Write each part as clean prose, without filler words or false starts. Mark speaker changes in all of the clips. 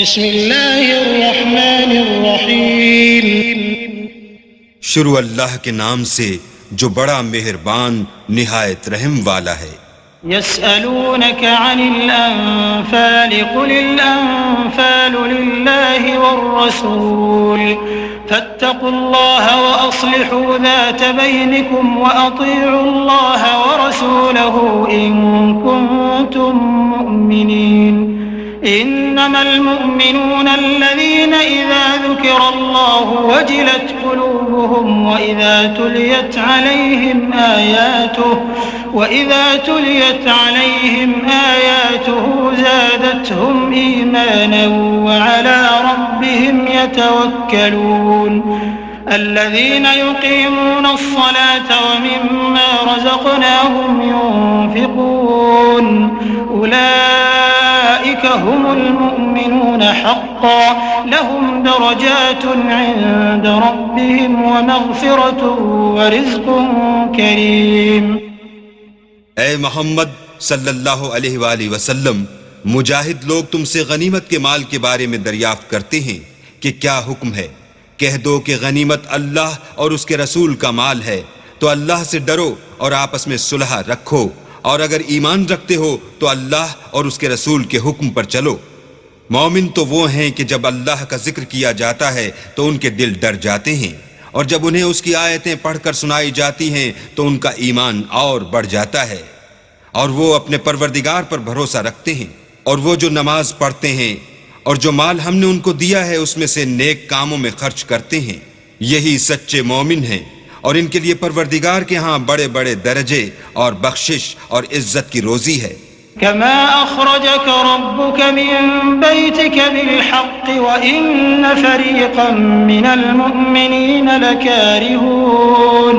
Speaker 1: بسم اللہ الرحمن الرحیم
Speaker 2: شروع اللہ کے نام سے جو بڑا مہربان نہایت رحم والا ہے۔
Speaker 1: يسألونك عن الأنفال قل الأنفال لله والرسول فاتقوا الله وأصلحوا ذات بينكم وأطيعوا الله ورسوله إن كنتم مؤمنين إنما المؤمنون الذين إذا ذكر الله وجلت قلوبهم وإذا تليت عليهم آياته زادتهم إيمانا وعلى ربهم يتوكلون الذين يقيمون الصلاة ومما رزقناهم ينفقون أولئك هم المؤمنون حقا لهم درجات عند ربهم ومغفرة ورزق كريم۔
Speaker 2: اے محمد صلی اللہ علیہ وآلہ وسلم، مجاہد لوگ تم سے غنیمت کے مال کے بارے میں دریافت کرتے ہیں کہ کیا حکم ہے۔ کہہ دو کہ غنیمت اللہ اور اس کے رسول کا مال ہے، تو اللہ سے ڈرو اور آپس میں صلح رکھو، اور اگر ایمان رکھتے ہو تو اللہ اور اس کے رسول کے حکم پر چلو۔ مومن تو وہ ہیں کہ جب اللہ کا ذکر کیا جاتا ہے تو ان کے دل ڈر جاتے ہیں، اور جب انہیں اس کی آیتیں پڑھ کر سنائی جاتی ہیں تو ان کا ایمان اور بڑھ جاتا ہے، اور وہ اپنے پروردگار پر بھروسہ رکھتے ہیں، اور وہ جو نماز پڑھتے ہیں اور جو مال ہم نے ان کو دیا ہے اس میں سے نیک کاموں میں خرچ کرتے ہیں، یہی سچے مومن ہیں، اور ان کے لیے پروردگار کے ہاں بڑے بڑے درجے اور بخشش اور عزت کی روزی ہے۔
Speaker 1: كما أخرجك ربك من بيتك بالحق وإن فريقا من المؤمنين لكارهون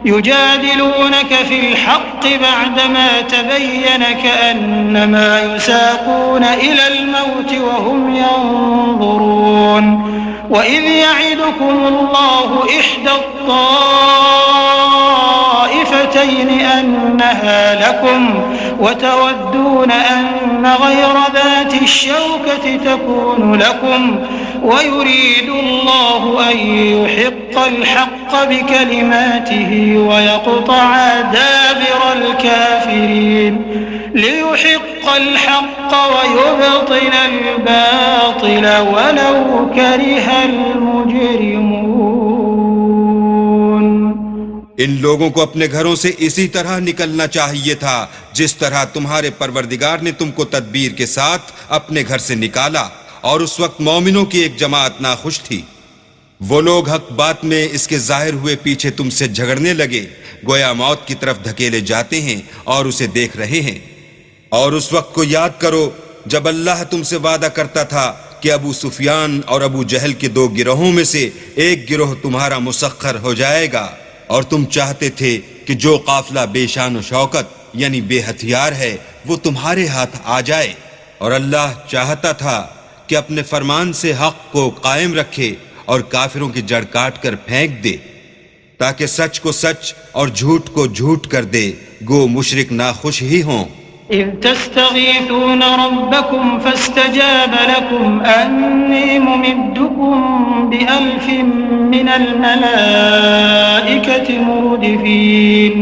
Speaker 1: يجادلونك في الحق بعدما تبين كأنما يساقون إلى الموت وهم ينظرون وإذ يعدكم الله إحدى الطائفتين أنها لكم وتودون أن غير ذات الشوكة تكون لكم ويريد الله أن يحق الحق بكلماته ويقطع دابر الكافرين ليحق الحق ويبطل الباطل ولو كره المجرمون۔
Speaker 2: ان لوگوں کو اپنے گھروں سے اسی طرح نکلنا چاہیے تھا جس طرح تمہارے پروردگار نے تم کو تدبیر کے ساتھ اپنے گھر سے نکالا، اور اس وقت مومنوں کی ایک جماعت ناخوش تھی۔ وہ لوگ حق بات میں اس کے ظاہر ہوئے پیچھے تم سے جھگڑنے لگے، گویا موت کی طرف دھکیلے جاتے ہیں اور اسے دیکھ رہے ہیں۔ اور اس وقت کو یاد کرو جب اللہ تم سے وعدہ کرتا تھا کہ ابو سفیان اور ابو جہل کے دو گروہوں میں سے ایک گروہ تمہارا مسخر ہو جائے گا، اور تم چاہتے تھے کہ جو قافلہ بے شان و شوکت یعنی بے ہتھیار ہے وہ تمہارے ہاتھ آ جائے، اور اللہ چاہتا تھا کہ اپنے فرمان سے حق کو قائم رکھے اور کافروں کی جڑ کاٹ کر پھینک دے، تاکہ سچ کو سچ اور جھوٹ کو جھوٹ کر دے، گو مشرک ناخوش ہی ہوں۔
Speaker 1: إذ تستغيثون ربكم فاستجاب لكم أني ممدكم بألف من الملائكة مردفين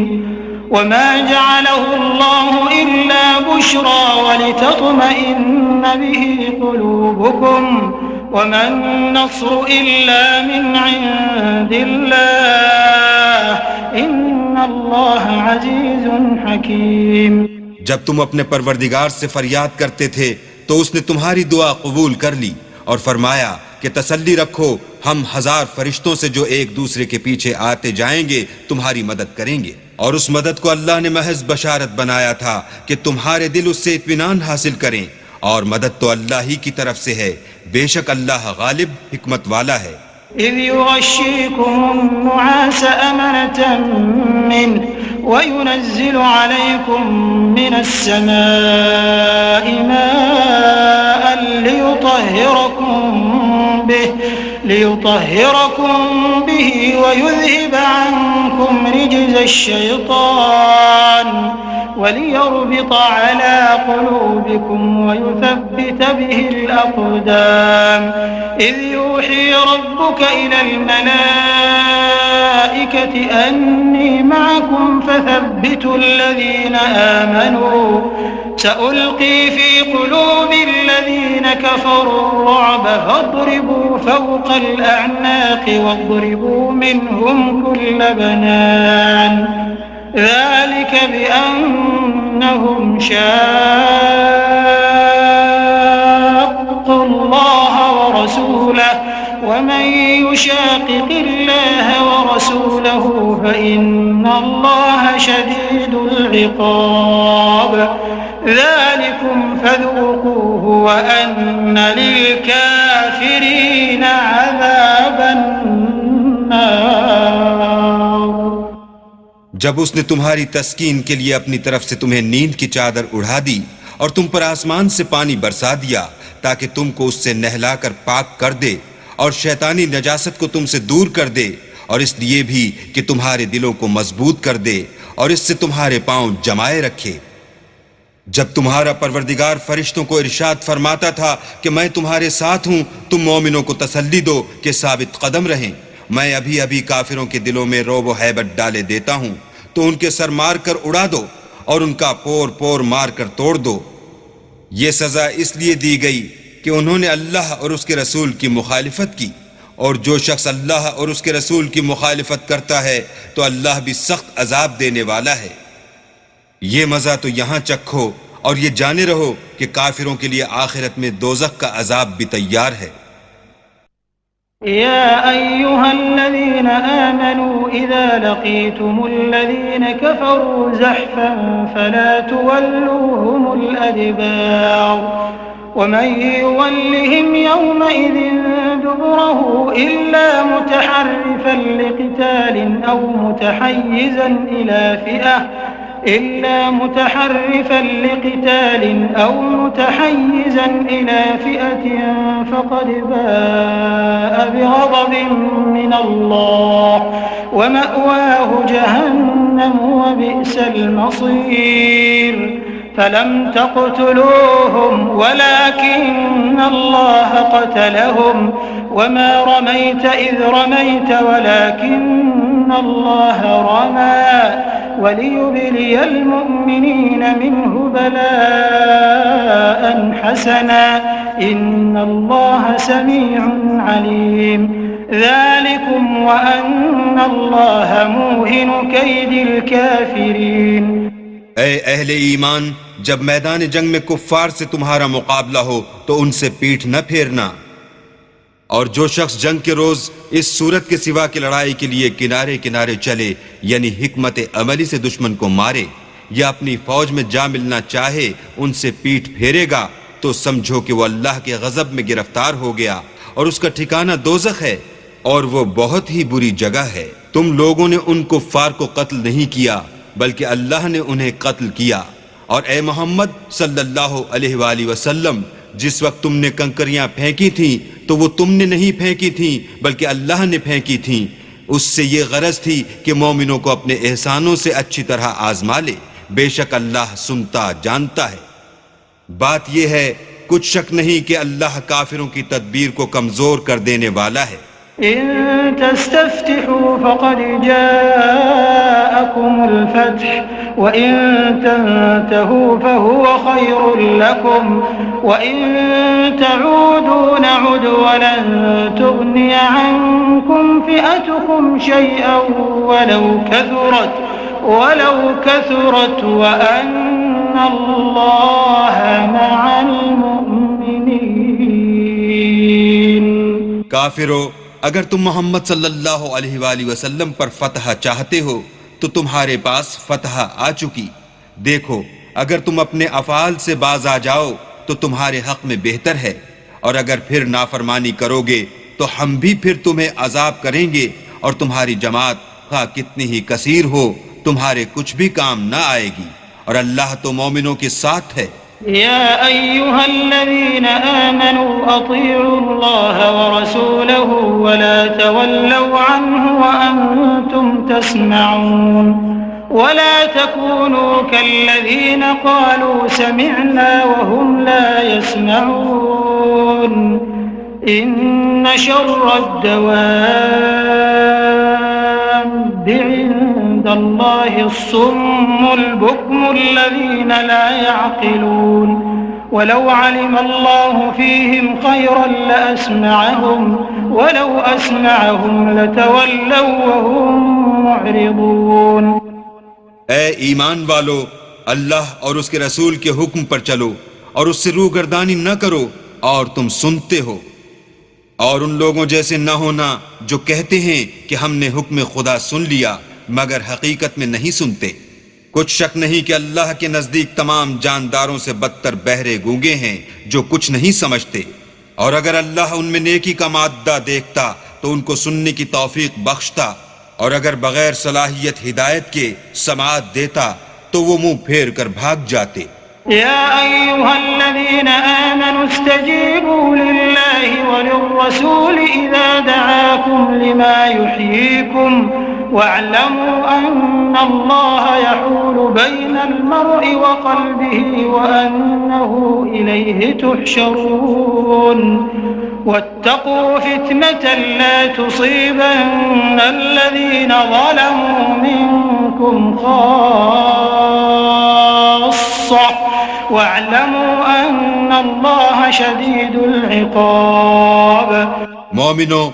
Speaker 1: وما جعله الله إلا بشرى ولتطمئن به قلوبكم وما النصر إلا من عند الله إن الله عزيز حكيم۔
Speaker 2: جب تم اپنے پروردگار سے فریاد کرتے تھے تو اس نے تمہاری دعا قبول کر لی اور فرمایا کہ تسلی رکھو، ہم 1000 فرشتوں سے جو ایک دوسرے کے پیچھے آتے جائیں گے تمہاری مدد کریں گے، اور اس مدد کو اللہ نے محض بشارت بنایا تھا کہ تمہارے دل اس سے اطمینان حاصل کریں، اور مدد تو اللہ ہی کی طرف سے ہے، بے شک اللہ غالب حکمت والا ہے۔
Speaker 1: إذ يغشيكم النعاس أمنة منه وينزل عليكم من السماء ماء ليطهركم به ويذهب عنكم عنكم رجز الشيطان وليربط على قلوبكم ويثبت به الأقدام إذ يوحي ربك إلى الملائكة أني معكم فثبتوا الذين آمنوا سألقي في قلوب الذين كفروا الرعب فاضربوا فوق الأعناق واضربوا منهم كل بنان ذلك بأنهم شاقوا الله ورسوله ومن يشاقق الله ورسوله فإن الله شديد العقاب ذلكم فذوقوه وأن للكافرين عذاب النار.
Speaker 2: جب اس نے تمہاری تسکین کے لیے اپنی طرف سے تمہیں نیند کی چادر اڑا دی اور تم پر آسمان سے پانی برسا دیا تاکہ تم کو اس سے نہلا کر پاک کر دے اور شیطانی نجاست کو تم سے دور کر دے اور اس لیے بھی کہ تمہارے دلوں کو مضبوط کر دے اور اس سے تمہارے پاؤں جمائے رکھے. جب تمہارا پروردگار فرشتوں کو ارشاد فرماتا تھا کہ میں تمہارے ساتھ ہوں تم مومنوں کو تسلی دو کہ ثابت قدم رہیں، میں ابھی ابھی کافروں کے دلوں میں رعب و ہیبت ڈالے دیتا ہوں تو ان کے سر مار کر اڑا دو اور ان کا پور پور مار کر توڑ دو. یہ سزا اس لیے دی گئی کہ انہوں نے اللہ اور اس کے رسول کی مخالفت کی، اور جو شخص اللہ اور اس کے رسول کی مخالفت کرتا ہے تو اللہ بھی سخت عذاب دینے والا ہے. یہ مزہ تو یہاں چکھو اور یہ جانے رہو کہ کافروں کے لیے آخرت میں دوزخ کا عذاب بھی تیار ہے.
Speaker 1: يا أيها الذين آمنوا إذا لقيتم الذين كفروا زحفا فلا تولوهم الأدبار ومن يولهم يومئذ دبره إلا متحرفا لقتال أو متحيزا إلى فئة فقد باء بغضب من الله ومأواه جهنم وبئس المصير. فلم تقتلوهم ولكن الله قتلهم وما رميت إذ رميت ولكن الله رمى وليبلي المؤمنين منه بلاء حسنا إن الله سميع عليم. ذلكم وأن الله موهن كيد الكافرين.
Speaker 2: اے اہل ایمان، جب میدان جنگ میں کفار سے تمہارا مقابلہ ہو تو ان سے پیٹھ نہ پھیرنا، اور جو شخص جنگ کے روز اس صورت کے سوا کی لڑائی کے لیے کنارے کنارے چلے یعنی حکمت عملی سے دشمن کو مارے یا اپنی فوج میں جا ملنا چاہے ان سے پیٹھ پھیرے گا تو سمجھو کہ وہ اللہ کے غضب میں گرفتار ہو گیا اور اس کا ٹھکانہ دوزخ ہے اور وہ بہت ہی بری جگہ ہے. تم لوگوں نے ان کفار کو قتل نہیں کیا بلکہ اللہ نے انہیں قتل کیا. اور اے محمد صلی اللہ علیہ وآلہ وسلم، جس وقت تم نے کنکریاں پھینکی تھیں تو وہ تم نے نہیں پھینکی تھیں بلکہ اللہ نے پھینکی تھیں. اس سے یہ غرض تھی کہ مومنوں کو اپنے احسانوں سے اچھی طرح آزما لے. بے شک اللہ سنتا جانتا ہے. بات یہ ہے کچھ شک نہیں کہ اللہ کافروں کی تدبیر کو کمزور کر دینے والا ہے.
Speaker 1: إن تستفتحوا فقد جاءكم الفتح وإن تنتهوا فهو خير لكم وإن تعودوا نعد ولن تغني عنكم فئتكم شيئا ولو كثرت وأن الله مع المؤمنين.
Speaker 2: کافرو، اگر تم محمد صلی اللہ علیہ وآلہ وسلم پر فتح چاہتے ہو تو تمہارے پاس فتح آ چکی. دیکھو، اگر تم اپنے افعال سے باز آ جاؤ تو تمہارے حق میں بہتر ہے، اور اگر پھر نافرمانی کرو گے تو ہم بھی پھر تمہیں عذاب کریں گے، اور تمہاری جماعت خواہ کتنی ہی کثیر ہو تمہارے کچھ بھی کام نہ آئے گی، اور اللہ تو مومنوں کے ساتھ ہے.
Speaker 1: يا أيها الذين آمنوا أطيعوا الله ورسوله ولا تولوا عنه وأنتم تسمعون ولا تكونوا كالذين قالوا سمعنا وهم لا يسمعون إن شر الدواب عند الله الصم البكم الذين لا يعقلون ولو علم الله فيهم خيرا لأسمعهم ولو أسمعهم لتولوا وهم معرضون.
Speaker 2: اے ایمان والو، اللہ اور اس کے رسول کے حکم پر چلو اور اس سے روگردانی نہ کرو اور تم سنتے ہو، اور ان لوگوں جیسے نہ ہونا جو کہتے ہیں کہ ہم نے حکم خدا سن لیا مگر حقیقت میں نہیں سنتے. کچھ شک نہیں کہ اللہ کے نزدیک تمام جانداروں سے بدتر بہرے گونگے ہیں جو کچھ نہیں سمجھتے، اور اگر اللہ ان میں نیکی کا مادہ دیکھتا تو ان کو سننے کی توفیق بخشتا، اور اگر بغیر صلاحیت ہدایت کے سماعت دیتا تو وہ منہ پھیر کر بھاگ جاتے.
Speaker 1: يا أيها الذين آمنوا استجيبوا لله وللرسول إذا دعاكم لما يحييكم واعلموا أن الله يحول بين المرء وقلبه وأنه إليه تحشرون. واتقوا فتنة لا تصيبن الذين ظلموا منكم خاصة واعلموا أن الله شديد العقاب.
Speaker 2: مومنو،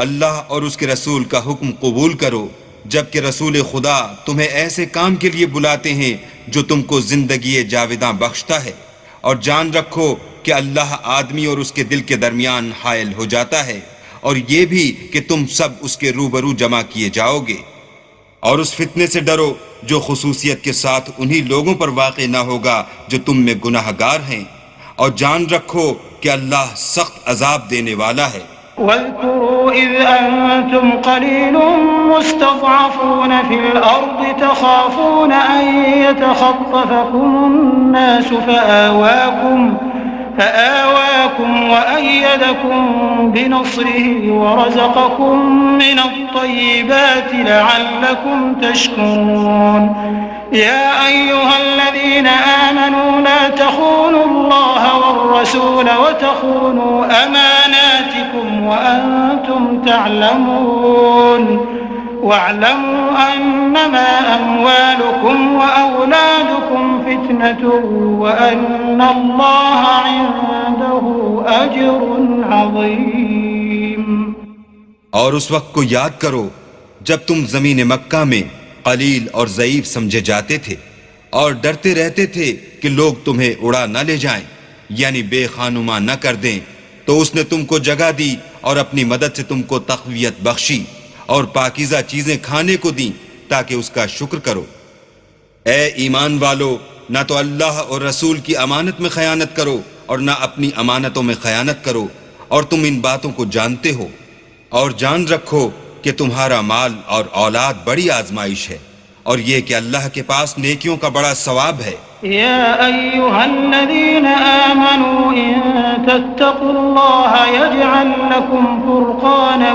Speaker 2: اللہ اور اس کے رسول کا حکم قبول کرو جبکہ رسول خدا تمہیں ایسے کام کے لیے بلاتے ہیں جو تم کو زندگی جاوداں بخشتا ہے، اور جان رکھو کہ اللہ آدمی اور اس کے دل کے درمیان حائل ہو جاتا ہے، اور یہ بھی کہ تم سب اس کے روبرو جمع کیے جاؤ گے. اور اس فتنے سے ڈرو جو خصوصیت کے ساتھ انہی لوگوں پر واقع نہ ہوگا جو تم میں گناہ گار ہیں، اور جان رکھو کہ اللہ سخت عذاب دینے والا ہے.
Speaker 1: واذكروا إذ أنتم قليل مستضعفون في الأرض تخافون أن يتخطفكم الناس فآواكم وأيدكم بنصره ورزقكم من الطيبات لعلكم تشكرون. يا أيها الذين آمنوا لا تخونوا الله والرسول وتخونوا أماناتكم وأنتم تعلمون. واعلموا أنما أموالكم وأولادكم فتنة وأن الله عنده أجر عظيم.
Speaker 2: اور اس وقت کو یاد کرو جب تم زمین مکہ میں قلیل اور ضعیف سمجھے جاتے تھے اور ڈرتے رہتے تھے کہ لوگ تمہیں اڑا نہ لے جائیں یعنی بے خانما نہ کر دیں، تو اس نے تم کو جگہ دی اور اپنی مدد سے تم کو تقویت بخشی اور پاکیزہ چیزیں کھانے کو دیں تاکہ اس کا شکر کرو. اے ایمان والو، نہ تو اللہ اور رسول کی امانت میں خیانت کرو اور نہ اپنی امانتوں میں خیانت کرو، اور تم ان باتوں کو جانتے ہو، اور جان رکھو کہ تمہارا مال اور اولاد بڑی آزمائش ہے، اور یہ کہ اللہ کے پاس نیکیوں کا بڑا ثواب ہے.
Speaker 1: يا أيها الذين آمنوا إن تتقوا الله يجعل لكم فرقانا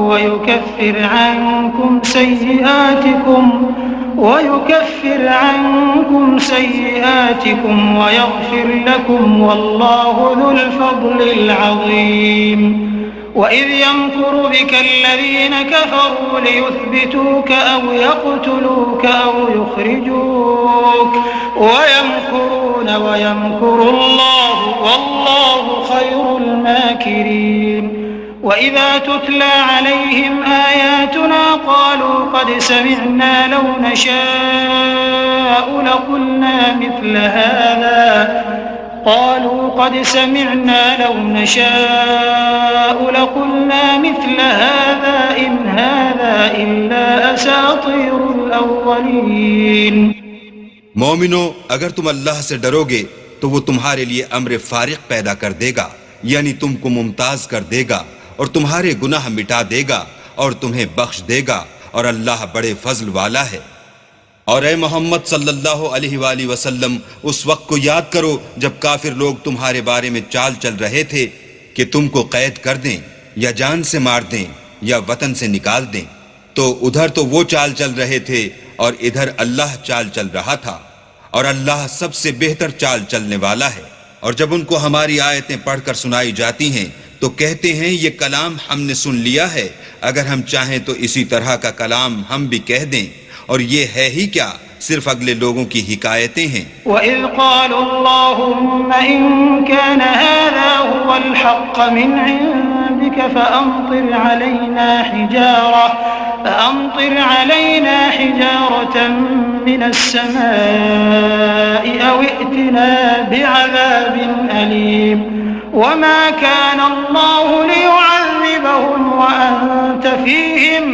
Speaker 1: ويكفر عنكم سيئاتكم ويغفر لكم والله ذو الفضل العظيم. وإذ يمكر بك الذين كفروا ليثبتوك أو يقتلوك أو يخرجوك ويمكرون ويمكر الله والله خير الماكرين. وإذا تتلى عليهم آياتنا قالوا قد سمعنا لو نشاء لقلنا مثل هذا إن هذا إلا أساطير الأولين.
Speaker 2: مومنو، اگر تم اللہ سے ڈرو گے تو وہ تمہارے لیے امر فارق پیدا کر دے گا، یعنی تم کو ممتاز کر دے گا اور تمہارے گناہ مٹا دے گا اور تمہیں بخش دے گا، اور اللہ بڑے فضل والا ہے. اور اے محمد صلی اللہ علیہ وآلہ وسلم، اس وقت کو یاد کرو جب کافر لوگ تمہارے بارے میں چال چل رہے تھے کہ تم کو قید کر دیں یا جان سے مار دیں یا وطن سے نکال دیں، تو ادھر تو وہ چال چل رہے تھے اور ادھر اللہ چال چل رہا تھا، اور اللہ سب سے بہتر چال چلنے والا ہے۔ اور جب ان کو ہماری آیتیں پڑھ کر سنائی جاتی ہیں تو کہتے ہیں یہ کلام ہم نے سن لیا ہے، اگر ہم چاہیں تو اسی طرح کا کلام ہم بھی کہہ دیں، اور یہ ہے ہی کیا، صرف اگلے لوگوں کی حکایتیں ہیں۔
Speaker 1: وَإِذْ قَالُوا اللَّهُمَّ إِن كَانَ هَذَا هُوَ الْحَقَّ مِنْ عِندِكَ فَأَمْطِرْ عَلَيْنَا حِجَارَةً مِّنَ السَّمَاءِ أَوْ ائْتِنَا بِعَذَابٍ أَلِيمٍ وَمَا كَانَ اللَّهُ لِيُعَذِّبَهُمْ وَأَنْتَ فِيهِمْ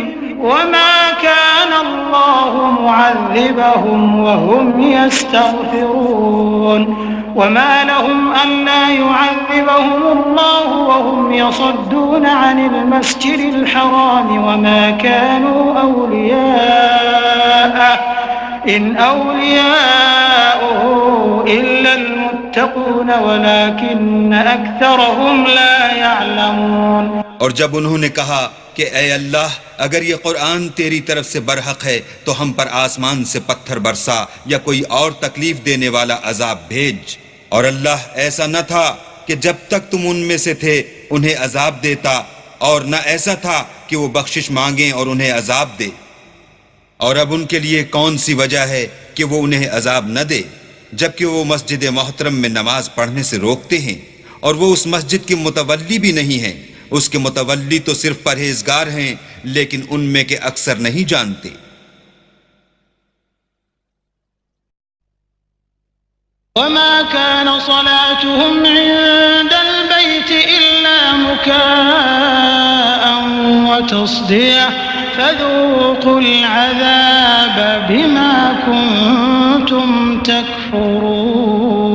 Speaker 1: وما كان الله معذبهم وهم يستغفرون وما لهم ألا يعذبهم الله وهم يصدون عن المسجد الحرام وما كانوا أولياءه إن أولياؤه إلا المتقون ولكن أكثرهم لا يعلمون۔
Speaker 2: اور جب انہوں نے کہا کہ اے اللہ اگر یہ قرآن تیری طرف سے برحق ہے تو ہم پر آسمان سے پتھر برسا یا کوئی اور تکلیف دینے والا عذاب بھیج، اور اللہ ایسا نہ تھا کہ جب تک تم ان میں سے تھے انہیں عذاب دیتا، اور نہ ایسا تھا کہ وہ بخشش مانگیں اور انہیں عذاب دے۔ اور اب ان کے لیے کون سی وجہ ہے کہ وہ انہیں عذاب نہ دے جبکہ وہ مسجد محترم میں نماز پڑھنے سے روکتے ہیں، اور وہ اس مسجد کے متولی بھی نہیں ہیں، اس کے متولی تو صرف پرہیزگار ہیں لیکن ان میں کے اکثر نہیں جانتے۔
Speaker 1: وما كان صلاتهم عند البيت إلا مكاء وتصدية فذوقوا العذاب بما كنتم تكفرون۔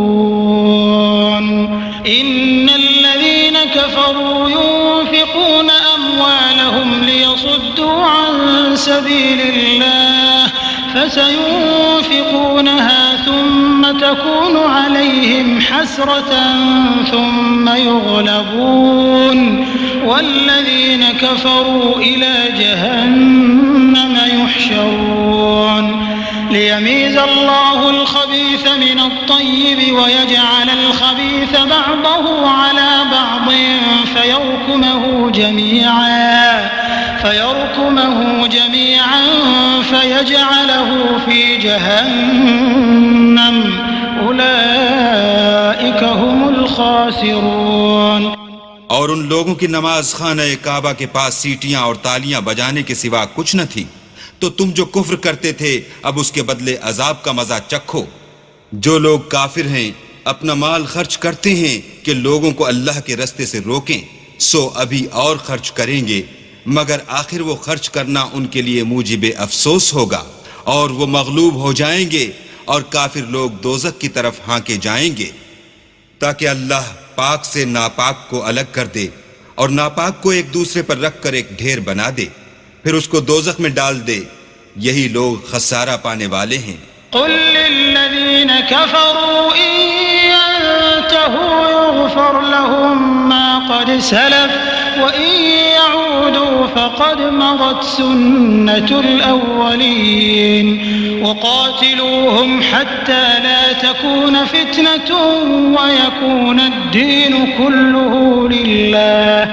Speaker 1: إن الذين كفروا ينفقون أموالهم ليصدوا عن سبيل الله فسينفقونها ثم تكون عليهم حسرة ثم يغلبون والذين كفروا إلى جهنم يحشرون ليميز الله الخبيث من الطيب ويجعل الخبيث بعضه على بعض فيركمه جميعا فيجعله في جهنم أولئك هم الخاسرون۔
Speaker 2: اور ان لوگوں کی نماز خانہ کعبہ کے پاس سیٹیاں اور تالیاں بجانے کے سوا کچھ نہ تھی، تو تم جو کفر کرتے تھے اب اس کے بدلے عذاب کا مزہ چکھو۔ جو لوگ کافر ہیں اپنا مال خرچ کرتے ہیں کہ لوگوں کو اللہ کے رستے سے روکیں، سو ابھی اور خرچ کریں گے، مگر آخر وہ خرچ کرنا ان کے لیے موجب افسوس ہوگا، اور وہ مغلوب ہو جائیں گے، اور کافر لوگ دوزخ کی طرف ہانکے جائیں گے، تاکہ اللہ پاک سے ناپاک کو الگ کر دے اور ناپاک کو ایک دوسرے پر رکھ کر ایک ڈھیر بنا دے، پھر اس کو دوزخ میں ڈال دے۔ یہی لوگ خسارہ پانے والے ہیں۔
Speaker 1: قل للذين كفروا إن ينتهوا يغفر لهم ما قد سلف وإن يعودوا فقد مضت سنة الأولين وقاتلوهم حتى لا تكون فتنة ويكون الدين كله لله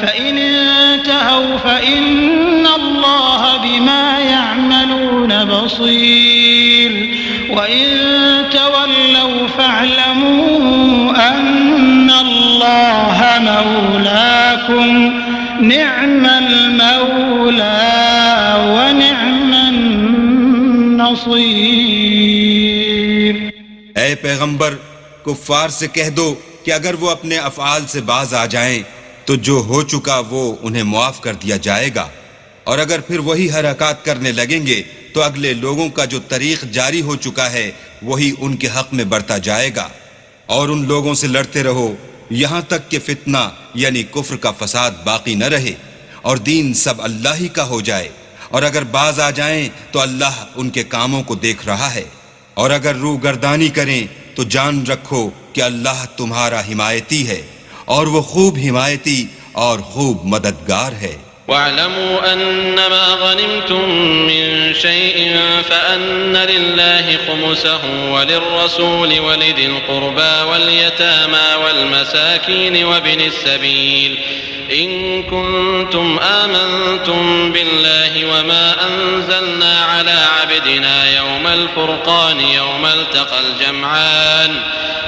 Speaker 1: فإن انتهوا فإن الله بما يعملون بصير وإن تولوا فاعلموا أن الله مولاكم نعم المولى ونعم النصير۔
Speaker 2: اے پیغمبر کفار سے کہہ دو کہ اگر وہ اپنے افعال سے باز آ جائیں تو جو ہو چکا وہ انہیں معاف کر دیا جائے گا، اور اگر پھر وہی حرکات کرنے لگیں گے تو اگلے لوگوں کا جو طریق جاری ہو چکا ہے وہی ان کے حق میں برتا جائے گا، اور ان لوگوں سے لڑتے رہو یہاں تک کہ فتنہ یعنی کفر کا فساد باقی نہ رہے اور دین سب اللہ ہی کا ہو جائے، اور اگر باز آ جائیں تو اللہ ان کے کاموں کو دیکھ رہا ہے، اور اگر روح گردانی کریں تو جان رکھو کہ اللہ تمہارا حمایتی ہے، اور وہ خوب حمایتی اور خوب مددگار ہے۔
Speaker 3: واعلموا أنما غنمتم من شيء فأن لله خمسه وللرسول ولذي القربى واليتامى والمساكين وابن السبيل إن كنتم آمنتم بالله وما أنزلنا على عبدنا يوم الفرقان يوم التقى الجمعان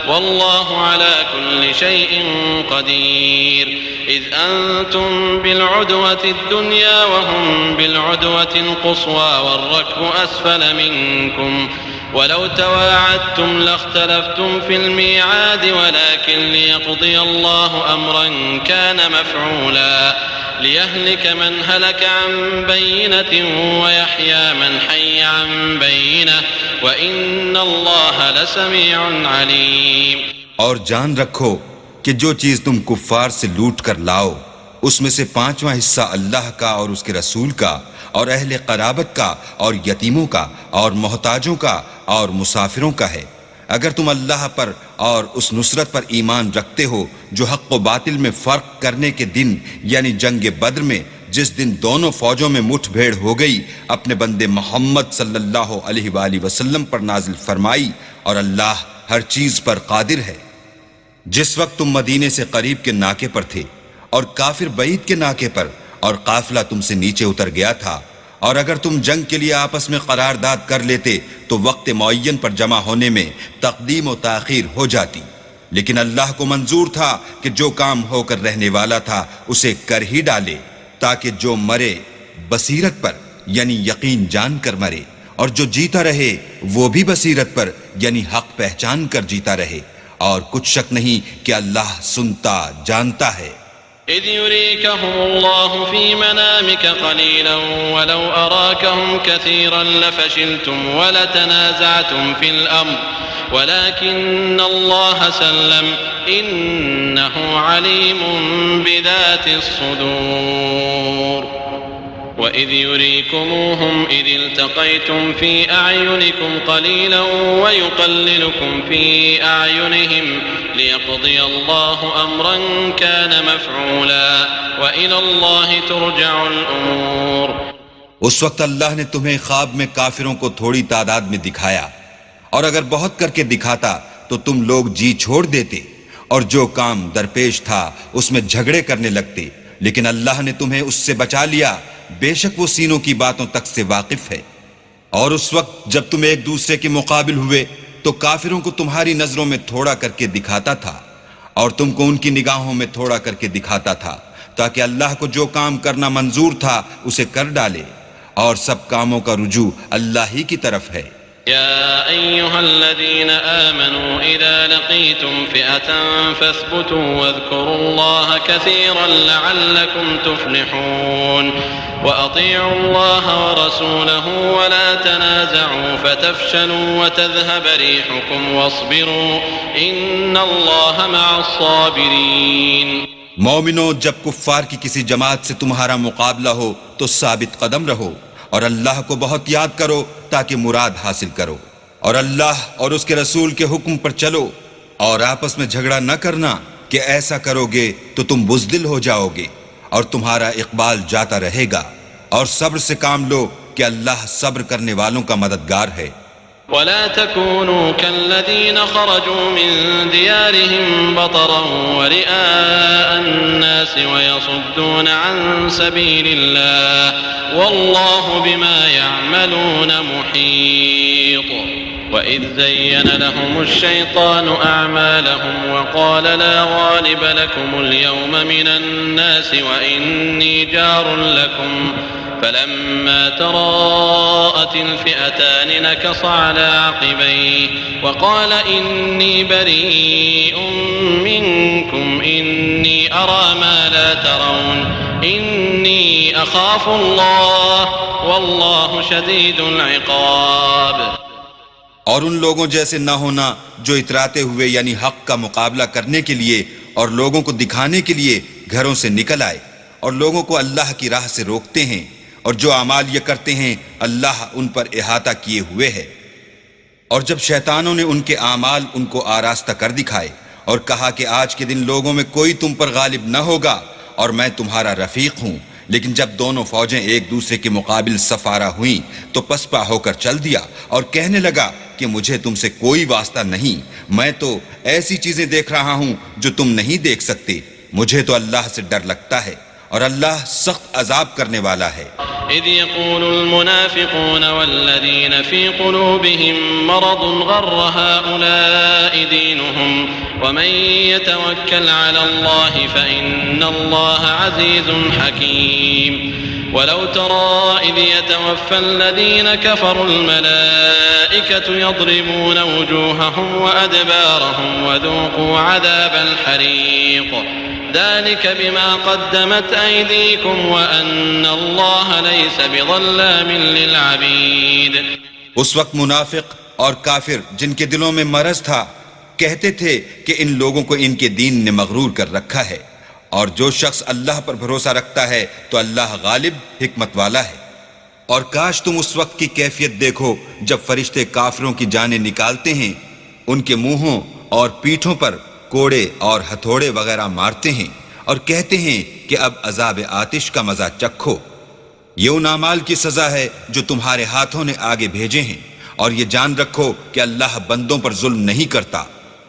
Speaker 3: والله على كل شيء قدير إذ أنتم بالعدوة الدنيا وهم بالعدوة القصوى والركب أسفل منكم ولو تواعدتم لاختلفتم في الميعاد ولكن ليقضي الله أمرا كان مفعولا ليهلك من هلك عن بينة ويحيى من حي عن بينة وإن الله لسميع عليم.
Speaker 2: اور جان رکھو کہ جو چیز تم کفار سے لوٹ کر لاؤ اس میں سے 5واں حصہ اللہ کا اور اس کے رسول کا اور اہل قرابت کا اور یتیموں کا اور محتاجوں کا اور مسافروں کا ہے. اگر تم اللہ پر اور اس نصرت پر ایمان رکھتے ہو جو حق و باطل میں فرق کرنے کے دن یعنی جنگ بدر میں جس دن دونوں فوجوں میں مٹھ بھیڑ ہو گئی اپنے بندے محمد صلی اللہ علیہ وآلہ وسلم پر نازل فرمائی اور اللہ ہر چیز پر قادر ہے. جس وقت تم مدینے سے قریب کے ناکے پر تھے اور کافر بعید کے ناکے پر اور قافلہ تم سے نیچے اتر گیا تھا اور اگر تم جنگ کے لیے آپس میں قرارداد کر لیتے تو وقت معین پر جمع ہونے میں تقدیم و تاخیر ہو جاتی، لیکن اللہ کو منظور تھا کہ جو کام ہو کر رہنے والا تھا اسے کر ہی ڈالے تاکہ جو مرے بصیرت پر یعنی یقین جان کر مرے اور جو جیتا رہے وہ بھی بصیرت پر یعنی حق پہچان کر جیتا رہے، اور کچھ شک نہیں کہ اللہ سنتا جانتا ہے.
Speaker 3: إذ يريكهم الله في منامك قليلا ولو أراكهم كثيرا لفشلتم ولتنازعتم في الأمر ولكن الله سلم إنه عليم بذات الصدور. وإذ يريكموهم إذ التقيتم في أعينكم قليلا ويقللكم في أعينهم ليقضي الله أمرا كان مفعولا وإلى الله ترجع الأمور.
Speaker 2: اس وقت اللہ نے تمہیں خواب میں کافروں کو تھوڑی تعداد میں دکھایا، اور اگر بہت کر کے دکھاتا تو تم لوگ جی چھوڑ دیتے اور جو کام درپیش تھا اس میں جھگڑے کرنے لگتے، لیکن اللہ نے تمہیں اس سے بچا لیا، بے شک وہ سینوں کی باتوں تک سے واقف ہے. اور اس وقت جب تم ایک دوسرے کے مقابل ہوئے تو کافروں کو تمہاری نظروں میں تھوڑا کر کے دکھاتا تھا اور تم کو ان کی نگاہوں میں تھوڑا کر کے دکھاتا تھا تاکہ اللہ کو جو کام کرنا منظور تھا اسے کر ڈالے، اور سب کاموں کا رجوع اللہ ہی کی طرف ہے.
Speaker 3: يا أيها الذين آمنوا إذا لقيتم فئة فاثبتوا واذكروا الله كثيرا لعلكم تفلحون وأطيعوا الله ورسوله ولا تنازعوا فتفشلوا وتذهب ريحكم واصبروا إن الله مع الصابرين.
Speaker 2: مومنو، جب کفار کی کسی جماعت سے تمہارا مقابلہ ہو تو ثابت قدم رہو اور اللہ کو بہت یاد کرو تاکہ مراد حاصل کرو، اور اللہ اور اس کے رسول کے حکم پر چلو، اور آپس میں جھگڑا نہ کرنا کہ ایسا کرو گے تو تم بزدل ہو جاؤ گے اور تمہارا اقبال جاتا رہے گا، اور صبر سے کام لو کہ اللہ صبر کرنے والوں کا مددگار ہے.
Speaker 3: ولا تكونوا كالذين خرجوا من ديارهم بطرا ورئاء الناس ويصدون عن سبيل الله والله بما يعملون محيط. وإذ زين لهم الشيطان أعمالهم وقال لا غالب لكم اليوم من الناس وإني جار لكم فلما تراءت الفئتان نكص على عقبيه وقال إني بريء منكم إني أرى ما لا ترون إني أخاف الله والله شديد العقاب.
Speaker 2: اور ان لوگوں جیسے نہ ہونا جو اتراتے ہوئے یعنی حق کا مقابلہ کرنے کے لیے اور لوگوں کو دکھانے کے لیے گھروں سے نکل آئے اور لوگوں کو اللہ کی راہ سے روکتے ہیں، اور جو اعمال یہ کرتے ہیں اللہ ان پر احاطہ کیے ہوئے ہے. اور جب شیطانوں نے ان کے اعمال ان کو آراستہ کر دکھائے اور کہا کہ آج کے دن لوگوں میں کوئی تم پر غالب نہ ہوگا اور میں تمہارا رفیق ہوں، لیکن جب دونوں فوجیں ایک دوسرے کے مقابل سفارہ ہوئیں تو پسپا ہو کر چل دیا اور کہنے لگا کہ مجھے تم سے کوئی واسطہ نہیں، میں تو ایسی چیزیں دیکھ رہا ہوں جو تم نہیں دیکھ سکتے، مجھے تو اللہ سے ڈر لگتا ہے اور اللہ سخت عذاب کرنے والا ہے۔
Speaker 3: اذ يقول المنافقون والذين في قلوبهم مرض غر هؤلاء دينهم ومن يتوكل على الله فإن الله عزيز حكيم ولو ترى إذ يتوفى الذين كفروا الملائكة يضربون وجوههم وأدبارهم وذوقوا عذاب الحريق ذلك بما قدمت أيديكم وأن الله ليس بظلام للعبيد۔
Speaker 2: اس وقت منافق اور کافر جن کے دلوں میں مرض تھا کہتے تھے کہ ان لوگوں کو ان کے دین نے مغرور کر رکھا ہے، اور جو شخص اللہ پر بھروسہ رکھتا ہے تو اللہ غالب حکمت والا ہے۔ اور کاش تم اس وقت کی کیفیت دیکھو جب فرشتے کافروں کی جانیں نکالتے ہیں، ان کے منہوں اور پیٹھوں پر کوڑے اور ہتھوڑے وغیرہ مارتے ہیں اور کہتے ہیں کہ اب عذاب آتش کا مزہ چکھو۔ یہ ان اعمال کی سزا ہے جو تمہارے ہاتھوں نے آگے بھیجے ہیں، اور یہ جان رکھو کہ اللہ بندوں پر ظلم نہیں کرتا۔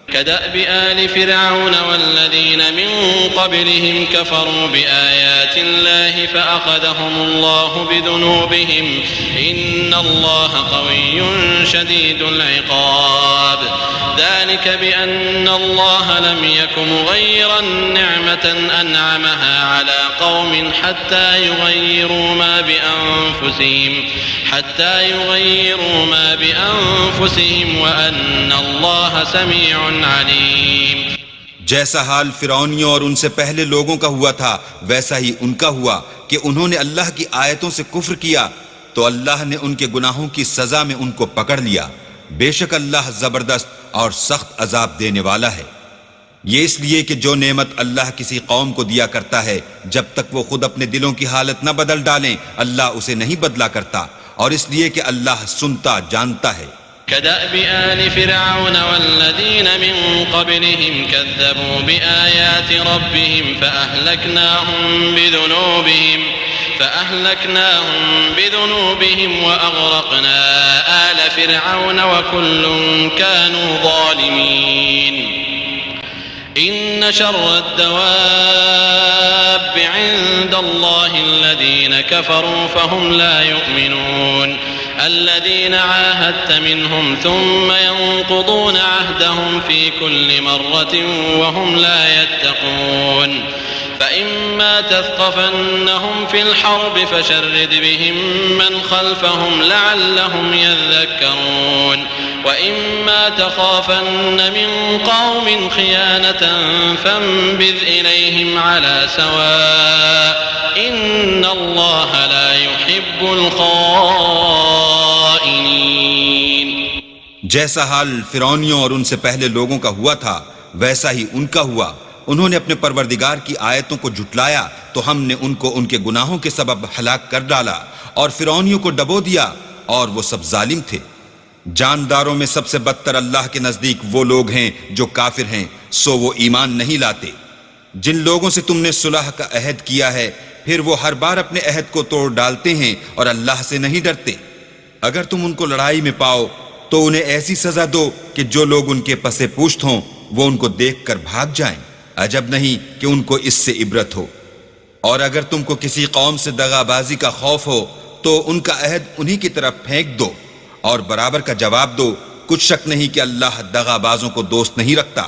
Speaker 3: كدأب آل فرعون والذين من قبلهم كفروا بآيات الله فأخذهم الله بذنوبهم إن الله قوي شديد العقاب ذلك بأن الله لم يك مغيرا نعمة أنعمها على قوم حتى يغيروا ما بأنفسهم وأن الله سميع علیم۔
Speaker 2: جیسا حال فرعونیوں اور ان سے پہلے لوگوں کا ہوا تھا ویسا ہی ان کا ہوا کہ انہوں نے اللہ کی آیتوں سے کفر کیا تو اللہ نے ان کے گناہوں کی سزا میں ان کو پکڑ لیا، بے شک اللہ زبردست اور سخت عذاب دینے والا ہے۔ یہ اس لیے کہ جو نعمت اللہ کسی قوم کو دیا کرتا ہے جب تک وہ خود اپنے دلوں کی حالت نہ بدل ڈالیں اللہ اسے نہیں بدلا کرتا، اور اس لیے کہ اللہ سنتا جانتا ہے۔
Speaker 3: كدأب آل فرعون والذين من قبلهم كذبوا بآيات ربهم فأهلكناهم بذنوبهم وأغرقنا آل فرعون وكل كانوا ظالمين۔ إن شر الدواب عند الله الذين كفروا فهم لا يؤمنون الذين عاهدت منهم ثم ينقضون عهدهم في كل مرة وهم لا يتقون فإما تثقفنهم في الحرب فشرد بهم من خلفهم لعلهم يذكرون وإما تخافن من قوم خيانة فانبذ إليهم على سواء إن الله لا يحب الخائنين۔
Speaker 2: جیسا حال فرعونیوں اور ان سے پہلے لوگوں کا ہوا تھا ویسا ہی ان کا ہوا، انہوں نے اپنے پروردگار کی آیتوں کو جھٹلایا تو ہم نے ان کو ان کے گناہوں کے سبب ہلاک کر ڈالا اور فرعونیوں کو ڈبو دیا، اور وہ سب ظالم تھے۔ جانداروں میں سب سے بدتر اللہ کے نزدیک وہ لوگ ہیں جو کافر ہیں، سو وہ ایمان نہیں لاتے۔ جن لوگوں سے تم نے صلح کا عہد کیا ہے پھر وہ ہر بار اپنے عہد کو توڑ ڈالتے ہیں اور اللہ سے نہیں ڈرتے۔ اگر تم ان کو لڑائی میں پاؤ تو انہیں ایسی سزا دو کہ جو لوگ ان کے پسے پوشت ہوں وہ ان کو دیکھ کر بھاگ جائیں، عجب نہیں کہ ان کو اس سے عبرت ہو۔ اور اگر تم کو کسی قوم سے دغا بازی کا خوف ہو تو ان کا عہد انہی کی طرف پھینک دو اور برابر کا جواب دو، کچھ شک نہیں کہ اللہ دغا بازوں کو دوست نہیں رکھتا۔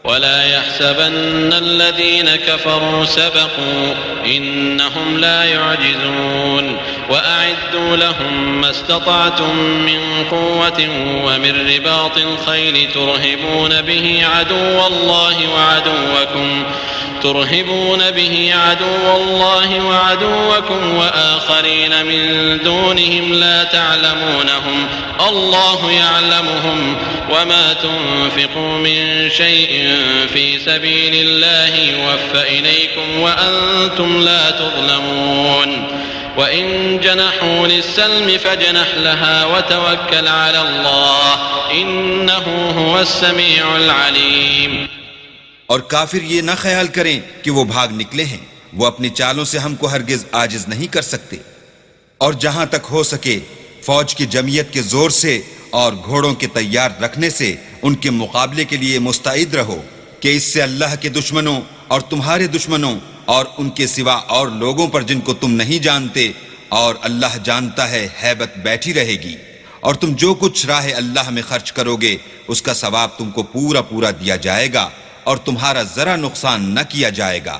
Speaker 3: ولا يحسبن الذين كفروا سبقوا إنهم لا يعجزون وأعدوا لهم ما استطعتم من قوة ومن رباط الخيل ترهبون به عدو الله وعدوكم وآخرين من دونهم لا تعلمونهم الله يعلمهم وما تنفقوا من شيء في سبيل الله يوفى إليكم وأنتم لا تظلمون وإن جنحوا للسلم فاجنح لها وتوكل على الله إنه هو السميع العليم۔
Speaker 2: اور کافر یہ نہ خیال کریں کہ وہ بھاگ نکلے ہیں، وہ اپنی چالوں سے ہم کو ہرگز عاجز نہیں کر سکتے۔ اور جہاں تک ہو سکے فوج کی جمعیت کے زور سے اور گھوڑوں کے تیار رکھنے سے ان کے مقابلے کے لیے مستعد رہو، کہ اس سے اللہ کے دشمنوں اور تمہارے دشمنوں اور ان کے سوا اور لوگوں پر جن کو تم نہیں جانتے اور اللہ جانتا ہے ہیبت بیٹھی رہے گی، اور تم جو کچھ راہ اللہ میں خرچ کرو گے اس کا ثواب تم کو پورا پورا دیا جائے گا اور تمہارا ذرا نقصان نہ کیا جائے گا۔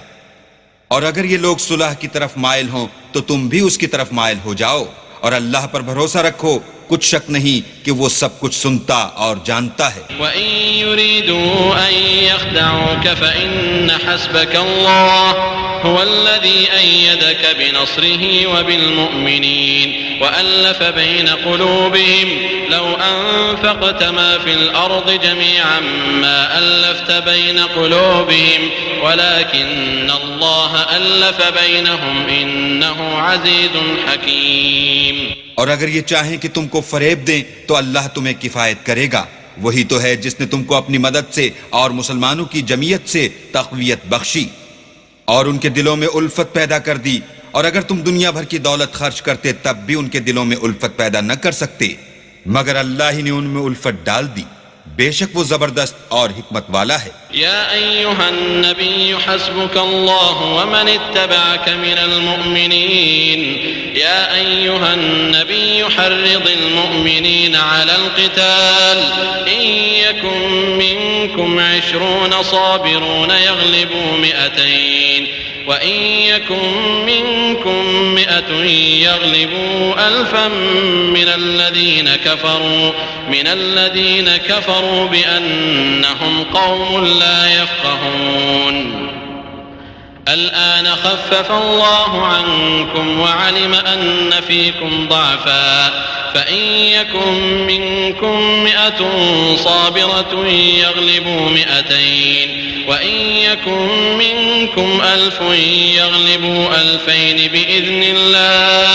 Speaker 2: اور اگر یہ لوگ صلح کی طرف مائل ہوں تو تم بھی اس کی طرف مائل ہو جاؤ، اور اللہ پر بھروسہ رکھو، کچھ شک نہیں کہ وہ سب کچھ سنتا اور جانتا ہے۔
Speaker 3: وَإِن يُرِيدُوا أَن يَخْدَعُوكَ فَإِنَّ حَسْبَكَ اللَّهُ هُوَ الَّذِي أَيَّدَكَ بِنَصْرِهِ وَبِالْمُؤْمِنِينَ وَأَلَّفَ بَيْنَ قُلُوبِهِمْ لَوْ أَنفَقْتَ مَا فِي الْأَرْضِ جَمِيعًا مَا أَلَّفْتَ بَيْنَ قُلُوبِهِمْ وَلَكِنَّ اللَّهَ أَلَّفَ بَيْنَهُمْ إِنَّهُ عَزِيزٌ حَكِيمٌ۔
Speaker 2: اور اگر یہ چاہیں کہ تم کو فریب دیں تو اللہ تمہیں کفایت کرے گا، وہی تو ہے جس نے تم کو اپنی مدد سے اور مسلمانوں کی جمعیت سے تقویت بخشی اور ان کے دلوں میں الفت پیدا کر دی، اور اگر تم دنیا بھر کی دولت خرچ کرتے تب بھی ان کے دلوں میں الفت پیدا نہ کر سکتے، مگر اللہ ہی نے ان میں الفت ڈال دی، بے شک وہ زبردست اور حکمت والا ہے۔
Speaker 3: يا أيها النبي حسبك الله ومن اتبعك من المؤمنين يا أيها النبي حرض المؤمنين على القتال إن يكن منكم 20 صابرون يغلبوا 200 وإن يكن منكم 100 يغلبوا 1000 من الذين كفروا بأنهم قوم لا يفقهون الآن خفف الله عنكم وعلم أن فيكم ضعفا فإن يكن منكم 100 صابرة يغلبوا 200 وإن يكن منكم 1000 يغلبوا 2000 بإذن الله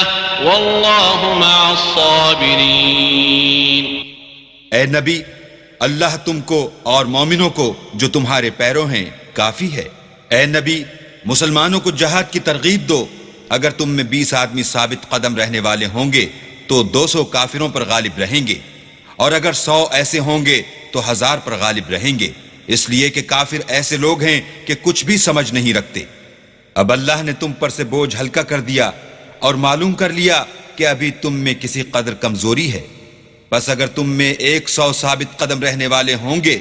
Speaker 3: والله مع الصابرين۔
Speaker 2: اے نبی، اللہ تم کو اور مومنوں کو جو تمہارے پیرو ہیں کافی ہے۔ اے نبی، مسلمانوں کو جہاد کی ترغیب دو، اگر تم میں 20 آدمی ثابت قدم رہنے والے ہوں گے تو 200 کافروں پر غالب رہیں گے، اور اگر 100 ایسے ہوں گے تو 1000 پر غالب رہیں گے، اس لیے کہ کافر ایسے لوگ ہیں کہ کچھ بھی سمجھ نہیں رکھتے۔ اب اللہ نے تم پر سے بوجھ ہلکا کر دیا اور معلوم کر لیا کہ ابھی تم میں کسی قدر کمزوری ہے، بس اگر تم میں 100 ثابت قدم رہنے والے ہوں گے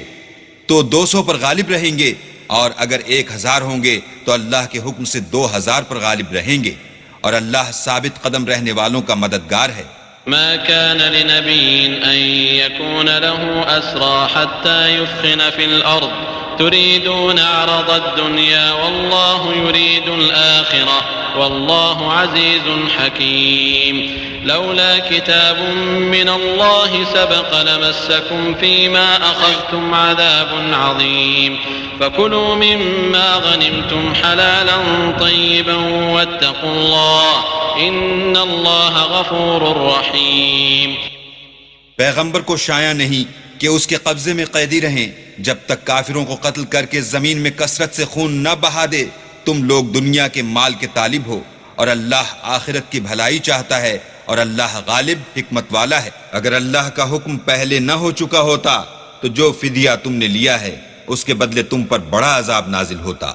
Speaker 2: تو 200 پر غالب رہیں گے، اور اگر 1000 ہوں گے تو اللہ کے حکم سے 2000 پر غالب رہیں گے، اور اللہ ثابت قدم رہنے والوں کا مددگار ہے۔
Speaker 3: ما كان لنبي أن يكون له أسرى حتى يثخن في الأرض تريدون عرض الدنيا والله يريد الآخرة والله عزيز حكيم لولا كتاب من الله سبق لمسكم فيما أخذتم عذاب عظيم فكلوا مما غنمتم حلالا طيبا واتقوا الله ان اللہ غفور رحیم۔
Speaker 2: پیغمبر کو شایع نہیں کہ اس کے قبضے میں قیدی رہیں جب تک کافروں کو قتل کر کے زمین میں کثرت سے خون نہ بہا دے۔ تم لوگ دنیا کے مال کے طالب ہو اور اللہ آخرت کی بھلائی چاہتا ہے، اور اللہ غالب حکمت والا ہے۔ اگر اللہ کا حکم پہلے نہ ہو چکا ہوتا تو جو فدیہ تم نے لیا ہے اس کے بدلے تم پر بڑا عذاب نازل ہوتا۔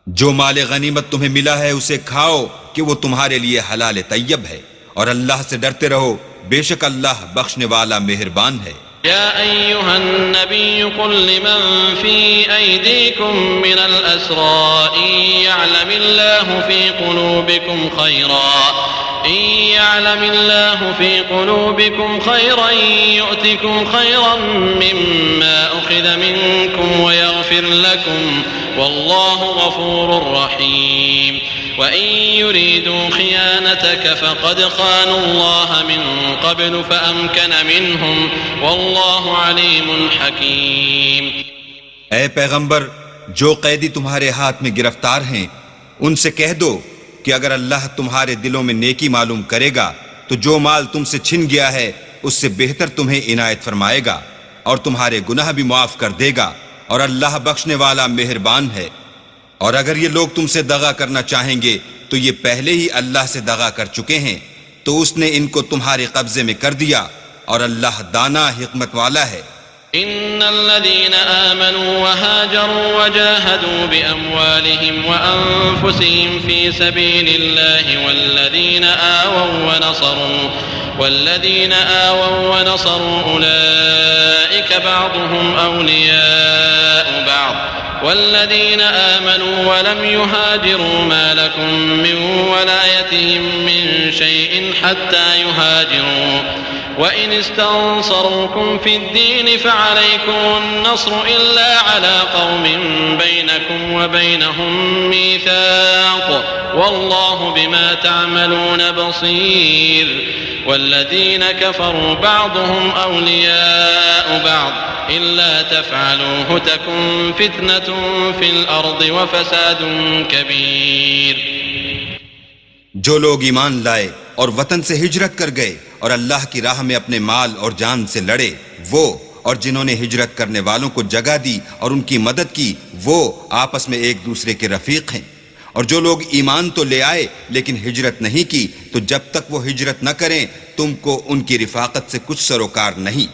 Speaker 2: جو مال غنیمت تمہیں ملا ہے اسے کھاؤ کہ وہ تمہارے لیے حلال طیب ہے، اور اللہ سے ڈرتے رہو، بے شک اللہ بخشنے والا مہربان ہے۔
Speaker 3: يا أيها النبي قل لمن في أيديكم من الأسرى إن يعلم الله في قلوبكم خيرا يؤتكم خيرا مما أخذ منكم ويغفر لكم والله غفور رحيم وإن يريدوا خيانتك فقد خانوا الله من قبل فأمكن منهم والله عليم حكيم۔
Speaker 2: اے پیغمبر، جو قیدی تمہارے ہاتھ میں گرفتار ہیں ان سے کہہ دو کہ اگر اللہ تمہارے دلوں میں نیکی معلوم کرے گا تو جو مال تم سے چھن گیا ہے اس سے بہتر تمہیں عنایت فرمائے گا، اور تمہارے گناہ بھی معاف کر دے گا، اور اللہ بخشنے والا مہربان ہے۔ اور اگر یہ لوگ تم سے دغا کرنا چاہیں گے تو یہ پہلے ہی اللہ سے دغا کر چکے ہیں، تو اس نے ان کو تمہارے قبضے میں کر دیا، اور اللہ دانا حکمت والا ہے۔
Speaker 3: إن الذين آمنوا وهاجروا وجاهدوا بأموالهم وأنفسهم في سبيل الله والذين آووا ونصروا أولئك بعضهم أولياء بعض والذين آمنوا ولم يهاجروا ما لكم من ولايتهم من شيء حتى يهاجروا وإن استنصروكم في الدين فعليكم النصر إلا على قوم بينكم وبينهم ميثاق والله بما تعملون بصير والذين كفروا بعضهم أولياء بعض إلا تفعلوه تكن فتنة في الأرض وفساد كبير۔
Speaker 2: جو لوگ ایمان لائے اور وطن سے ہجرت کر گئے اور اللہ کی راہ میں اپنے مال اور جان سے لڑے، وہ اور جنہوں نے ہجرت کرنے والوں کو جگہ دی اور ان کی مدد کی، وہ آپس میں ایک دوسرے کے رفیق ہیں۔ اور جو لوگ ایمان تو لے آئے لیکن ہجرت نہیں کی، تو جب تک وہ ہجرت نہ کریں تم کو ان کی رفاقت سے کچھ سروکار نہیں،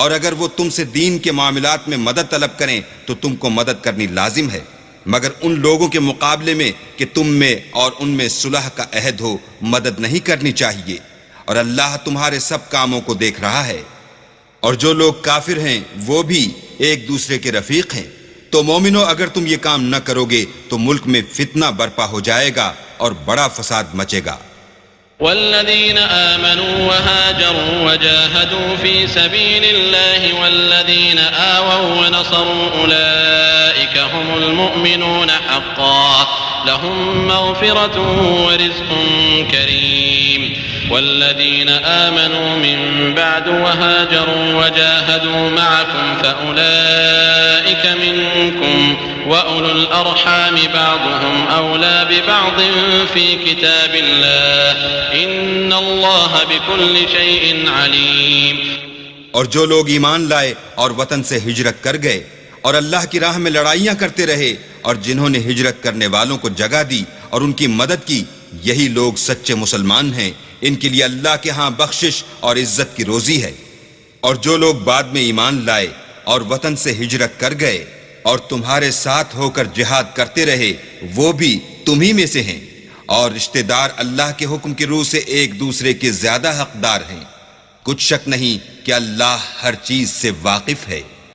Speaker 2: اور اگر وہ تم سے دین کے معاملات میں مدد طلب کریں تو تم کو مدد کرنی لازم ہے، مگر ان لوگوں کے مقابلے میں کہ تم میں اور ان میں صلح کا عہد ہو مدد نہیں کرنی چاہیے، اور اللہ تمہارے سب کاموں کو دیکھ رہا ہے۔ اور جو لوگ کافر ہیں وہ بھی ایک دوسرے کے رفیق ہیں، تو مومنو اگر تم یہ کام نہ کرو گے تو ملک میں فتنہ برپا ہو جائے گا اور بڑا فساد مچے گا۔
Speaker 3: والذين آمنوا وهاجروا وجاهدوا في سبيل الله والذين آووا ونصروا أولئك هم المؤمنون حقا لهم مغفرة ورزق كريم والذين آمنوا من بعد وهاجروا وجاهدوا معكم فأولئك منكم وأولو الأرحام بعضهم أولى ببعض في كتاب الله إن الله بكل شيء عليم۔
Speaker 2: اور جو لوگ ایمان لائے اور وطن سے ہجرت کر گئے اور اللہ کی راہ میں لڑائیاں کرتے رہے اور جنہوں نے ہجرت کرنے والوں کو جگہ دی اور ان کی مدد کی، یہی لوگ سچے مسلمان ہیں، ان کے لیے اللہ کے ہاں بخشش اور عزت کی روزی ہے۔ اور جو لوگ بعد میں ایمان لائے اور وطن سے ہجرت کر گئے اور تمہارے ساتھ ہو کر جہاد کرتے رہے، وہ بھی تمہیں میں سے ہیں، اور رشتہ دار اللہ کے حکم کی روح سے ایک دوسرے کے زیادہ حقدار ہیں۔ کچھ شک نہیں کہ اللہ ہر چیز سے واقف ہے۔